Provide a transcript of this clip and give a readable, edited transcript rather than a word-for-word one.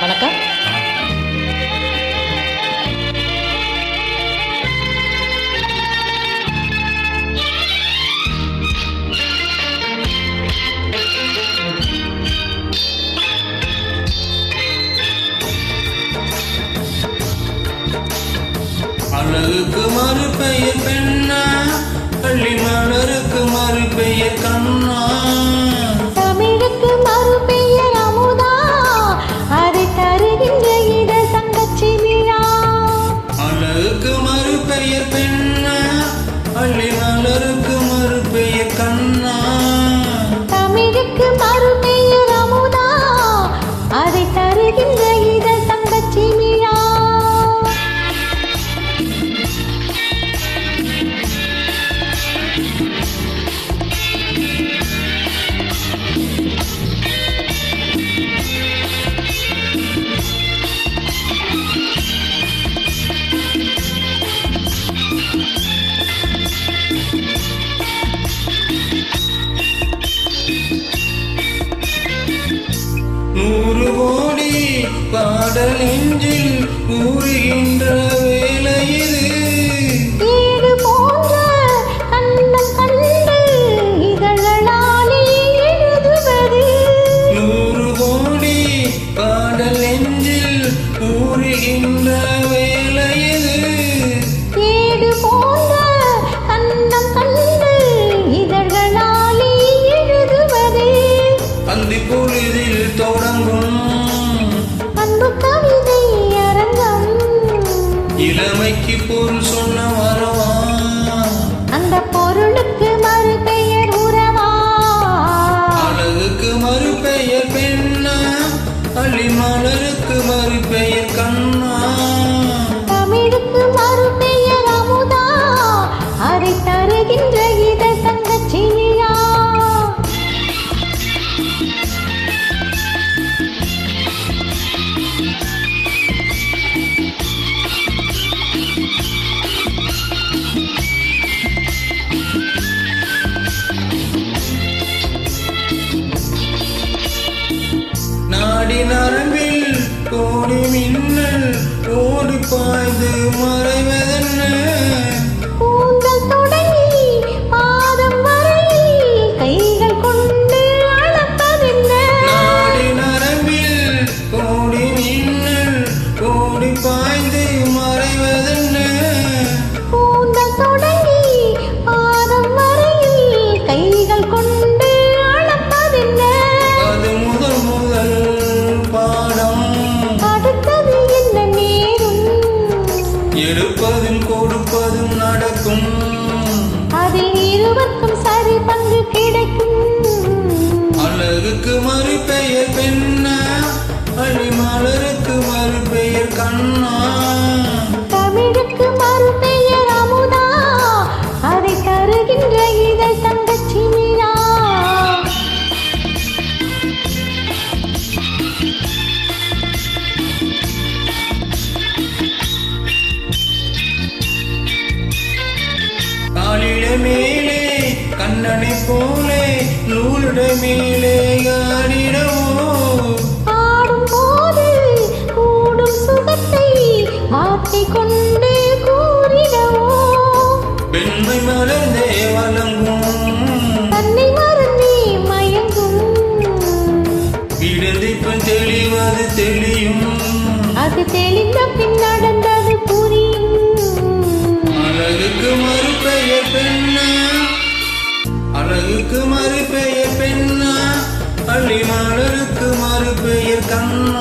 வணக்கம். அழகுக்கு மறுபெயர் பெண்ணா, பள்ளி மலருக்கு மறுபெயர் கண்ணா, தமிழுக்கு மறுபெயர் அமுதா, அதை தருகின்ற இட தங்கச்சி விழா. அழகுக்கு மறுபெயர் பெண்ணா, பள்ளி மலருக்கு மறுபெயர் கண்ணா, தமிழுக்கு மறுபெயர் அமுதா, அதை தருகின்ற இட தங்கச்சி விழா. நூறு கோடி பாடல் நெஞ்சில் ஊறுகின்ற வேளையில் ஏடு போன்ற கண்ணம் கண்டு இதழாலே எழுதுவது. நூறு கோடி பாடல் நெஞ்சில் ஊறுகின்ற வேளையில் ஏடு போன்ற கண்ணம் கண்டு இதழாலே எழுதுவது. அந்தி பொழுதில் தொடங்கும் அன்பு கவிதை அரங்கம், இளமைக்கு பொருள் சொன்ன வரவா, அந்த பொருளுக்கு மறுபெயர் உறவா. அழகுக்கு மறுபெயர் பெண்ணா, அள்ளி மலருக்கு மறுபெயர் கண்ணா, தமிழுக்கு மறுபெயர் அமுதா, அதை தருகின்ற இத தங்கச்சி விழா. நாடி நரம்பில் கோடி மின்னல் ஓடி பாய்ந்து மறைவதென்ன, கூந்தல் தொடங்கி பாதம் வரை கைகள் கொண்டு அளப்பதென்ன. நாடி நரம்பில் கோடி மின்னல் ஓடி பாய்ந்து மறைவதென்ன, கூந்தல் தொடங்கி பாதம் வரையில் கைகள் கொண்டு அளப்பதென்ன. அது முதல் முதல் பாடம், அடுத்தது என்ன நேரும், எடுப்பதும் கொடுப்பதும் நடக்கும், அதில் இருவருக்கும் சரி பங்கு கிடைக்கும். அழகுக்கு மறுபெயர் பெண்ணா, அள்ளி மலருக்கு மறுபெயர் கண்ணா, தமிழுக்கு மறுபெயர் அமுதா, அதை தருகின்ற இதழ் தங்கச்சி விழா. காலிட மேலே கண்ணனை போலே நூலிட மேலே ஆடிடவோ, ஆடும் போது கூடும் சுகத்தை மாற்றிக் கொண்டு கூறிடவோ. பெண்மை மலர்ந்தே வழங்கும், தன்னை மறந்தே மயங்கும், விடுதிப்பும் தெளிவது தெளியும், அது தெளிந்த பின் நடந்தது புரியும். அழகுக்கு மறுபெயர் பெண்ணா, அழகுக்கு மறுபெயர் பெண்ணா, அள்ளி மலருக்கு மறுபெயர் கண்ணா.